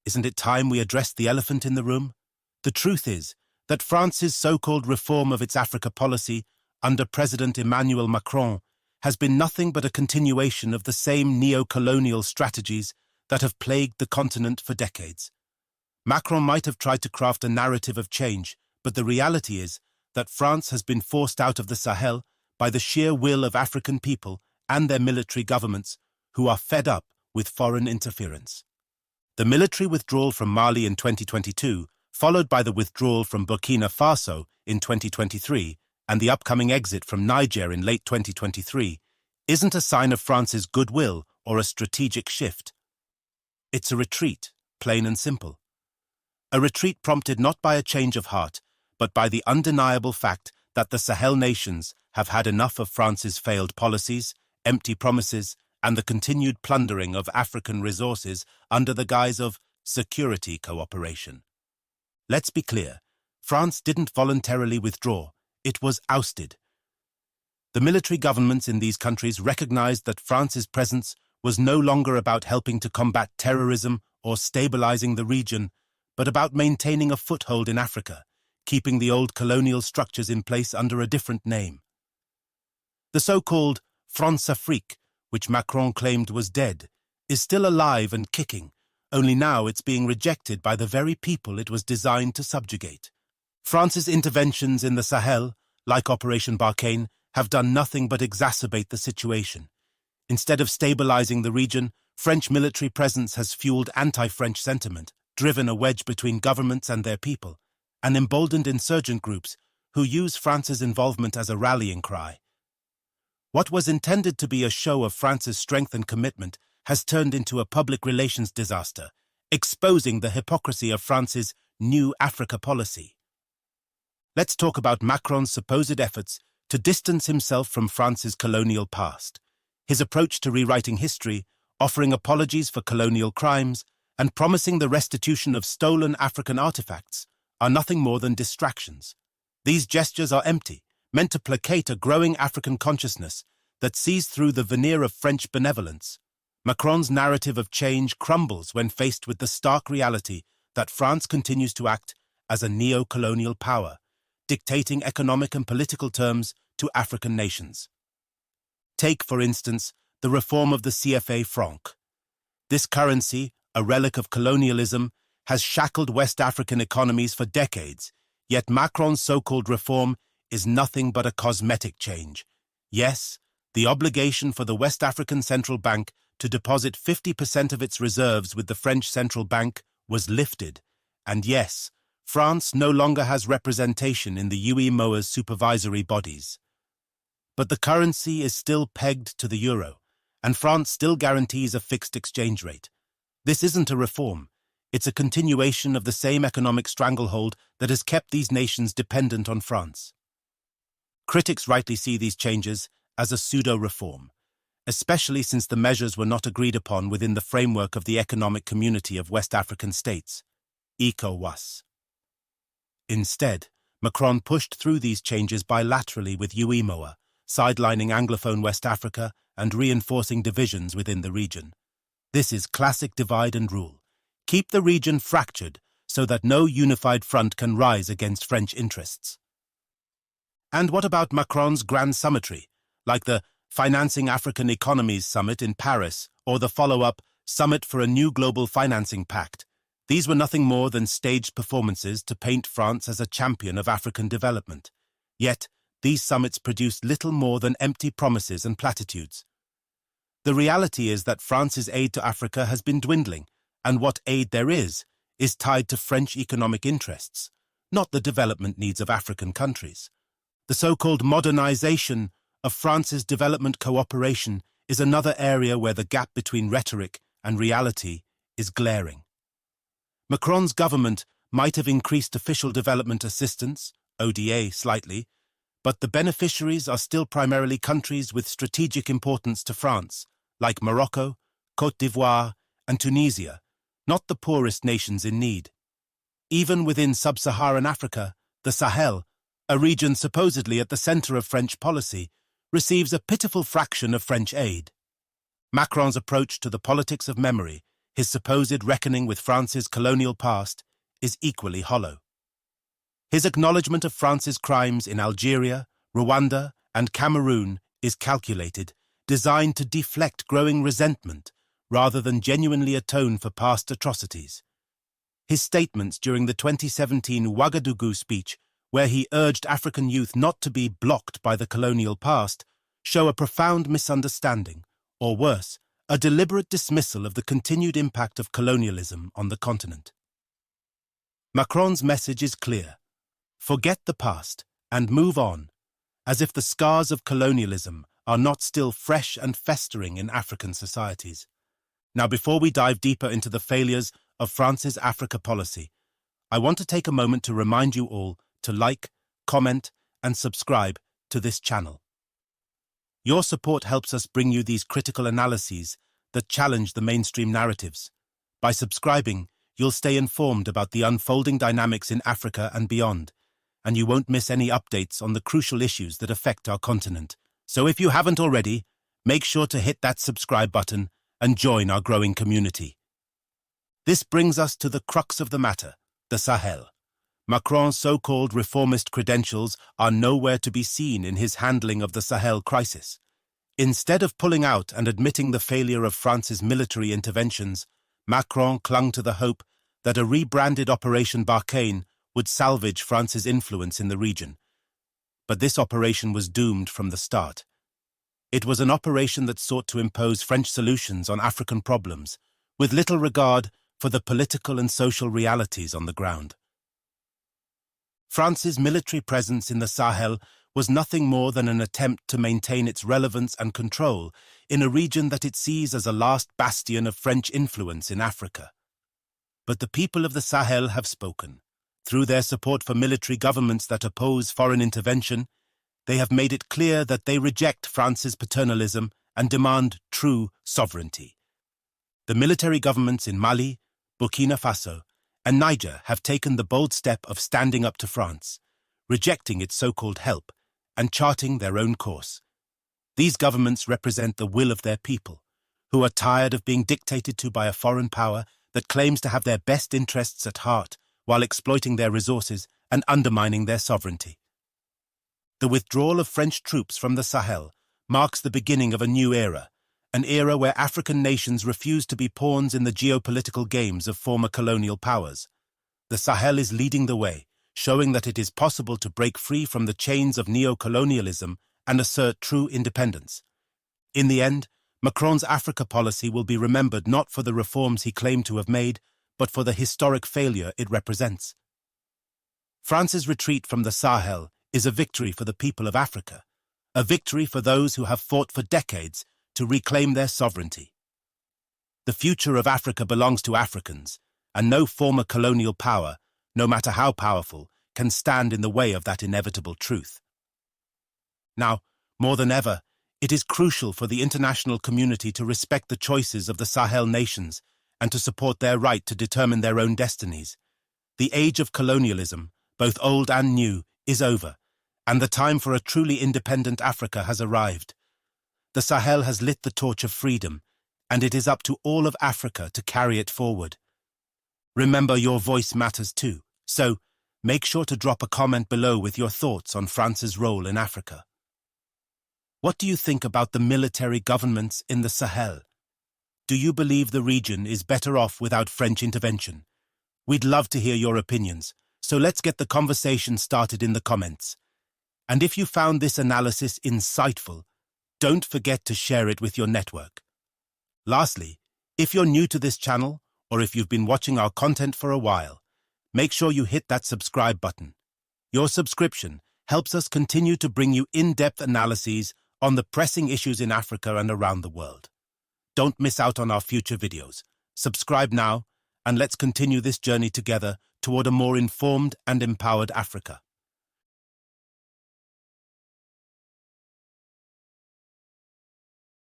Isn't it time we addressed the elephant in the room? The truth is that France's so-called reform of its Africa policy under President Emmanuel Macron has been nothing but a continuation of the same neo-colonial strategies that have plagued the continent for decades. Macron might have tried to craft a narrative of change, but the reality is that France has been forced out of the Sahel by the sheer will of African people and their military governments who are fed up with foreign interference. The military withdrawal from Mali in 2022, followed by the withdrawal from Burkina Faso in 2023, and the upcoming exit from Niger in late 2023, isn't a sign of France's goodwill or a strategic shift. It's a retreat, plain and simple. A retreat prompted not by a change of heart, but by the undeniable fact that the Sahel nations have had enough of France's failed policies, empty promises, and the continued plundering of African resources under the guise of security cooperation. Let's be clear, France didn't voluntarily withdraw, it was ousted. The military governments in these countries recognized that France's presence was no longer about helping to combat terrorism or stabilizing the region, but about maintaining a foothold in Africa, keeping the old colonial structures in place under a different name. The so-called Françafrique, which Macron claimed was dead, is still alive and kicking, only now it's being rejected by the very people it was designed to subjugate. France's interventions in the Sahel, like Operation Barkhane, have done nothing but exacerbate the situation. Instead of stabilizing the region, French military presence has fueled anti-French sentiment, driven a wedge between governments and their people, and emboldened insurgent groups who use France's involvement as a rallying cry. What was intended to be a show of France's strength and commitment has turned into a public relations disaster, exposing the hypocrisy of France's new Africa policy. Let's talk about Macron's supposed efforts to distance himself from France's colonial past. His approach to rewriting history, offering apologies for colonial crimes, and promising the restitution of stolen African artifacts are nothing more than distractions. These gestures are empty, meant to placate a growing African consciousness that sees through the veneer of French benevolence. Macron's narrative of change crumbles when faced with the stark reality that France continues to act as a neo-colonial power, dictating economic and political terms to African nations. Take, for instance, the reform of the CFA franc. This currency, a relic of colonialism, has shackled West African economies for decades, yet Macron's so-called reform is nothing but a cosmetic change. Yes, the obligation for the West African Central Bank to deposit 50% of its reserves with the French Central Bank was lifted, and yes, France no longer has representation in the UEMOA's supervisory bodies. But the currency is still pegged to the euro, and France still guarantees a fixed exchange rate. This isn't a reform. It's a continuation of the same economic stranglehold that has kept these nations dependent on France. Critics rightly see these changes as a pseudo-reform, especially since the measures were not agreed upon within the framework of the Economic Community of West African States, ECOWAS. Instead, Macron pushed through these changes bilaterally with UEMOA, sidelining Anglophone West Africa and reinforcing divisions within the region. This is classic divide and rule. Keep the region fractured so that no unified front can rise against French interests. And what about Macron's grand summitry, like the Financing African Economies Summit in Paris or the follow-up Summit for a New Global Financing Pact? These were nothing more than staged performances to paint France as a champion of African development. Yet, these summits produced little more than empty promises and platitudes. The reality is that France's aid to Africa has been dwindling, and what aid there is tied to French economic interests, not the development needs of African countries. The so-called modernization of France's development cooperation is another area where the gap between rhetoric and reality is glaring. Macron's government might have increased official development assistance, ODA, slightly, but the beneficiaries are still primarily countries with strategic importance to France, like Morocco, Côte d'Ivoire, and Tunisia, not the poorest nations in need. Even within sub-Saharan Africa, the Sahel, a region supposedly at the center of French policy, receives a pitiful fraction of French aid. Macron's approach to the politics of memory, his supposed reckoning with France's colonial past is equally hollow. His acknowledgement of France's crimes in Algeria, Rwanda, and Cameroon is calculated, designed to deflect growing resentment rather than genuinely atone for past atrocities. His statements during the 2017 Ouagadougou speech, where he urged African youth not to be blocked by the colonial past, show a profound misunderstanding, or worse, a deliberate dismissal of the continued impact of colonialism on the continent. Macron's message is clear. Forget the past and move on, as if the scars of colonialism are not still fresh and festering in African societies. Now, before we dive deeper into the failures of France's Africa policy, I want to take a moment to remind you all to like, comment, and subscribe to this channel. Your support helps us bring you these critical analyses that challenge the mainstream narratives. By subscribing, you'll stay informed about the unfolding dynamics in Africa and beyond, and you won't miss any updates on the crucial issues that affect our continent. So if you haven't already, make sure to hit that subscribe button and join our growing community. This brings us to the crux of the matter, the Sahel. Macron's so-called reformist credentials are nowhere to be seen in his handling of the Sahel crisis. Instead of pulling out and admitting the failure of France's military interventions, Macron clung to the hope that a rebranded Operation Barkhane would salvage France's influence in the region. But this operation was doomed from the start. It was an operation that sought to impose French solutions on African problems, with little regard for the political and social realities on the ground. France's military presence in the Sahel was nothing more than an attempt to maintain its relevance and control in a region that it sees as a last bastion of French influence in Africa. But the people of the Sahel have spoken. Through their support for military governments that oppose foreign intervention, they have made it clear that they reject France's paternalism and demand true sovereignty. The military governments in Mali, Burkina Faso, and Niger have taken the bold step of standing up to France, rejecting its so-called help, and charting their own course. These governments represent the will of their people, who are tired of being dictated to by a foreign power that claims to have their best interests at heart while exploiting their resources and undermining their sovereignty. The withdrawal of French troops from the Sahel marks the beginning of a new era, an era where African nations refuse to be pawns in the geopolitical games of former colonial powers. The Sahel is leading the way, showing that it is possible to break free from the chains of neocolonialism and assert true independence. In the end, Macron's Africa policy will be remembered not for the reforms he claimed to have made, but for the historic failure it represents. France's retreat from the Sahel is a victory for the people of Africa, a victory for those who have fought for decades to reclaim their sovereignty. The future of Africa belongs to Africans, and no former colonial power, no matter how powerful, can stand in the way of that inevitable truth. Now, more than ever, it is crucial for the international community to respect the choices of the Sahel nations and to support their right to determine their own destinies. The age of colonialism, both old and new, is over, and the time for a truly independent Africa has arrived. The Sahel has lit the torch of freedom, and it is up to all of Africa to carry it forward. Remember, your voice matters too, so make sure to drop a comment below with your thoughts on France's role in Africa. What do you think about the military governments in the Sahel? Do you believe the region is better off without French intervention? We'd love to hear your opinions, so let's get the conversation started in the comments. And if you found this analysis insightful, don't forget to share it with your network. Lastly, if you're new to this channel, or if you've been watching our content for a while, make sure you hit that subscribe button. Your subscription helps us continue to bring you in-depth analyses on the pressing issues in Africa and around the world. Don't miss out on our future videos. Subscribe now, and let's continue this journey together toward a more informed and empowered Africa.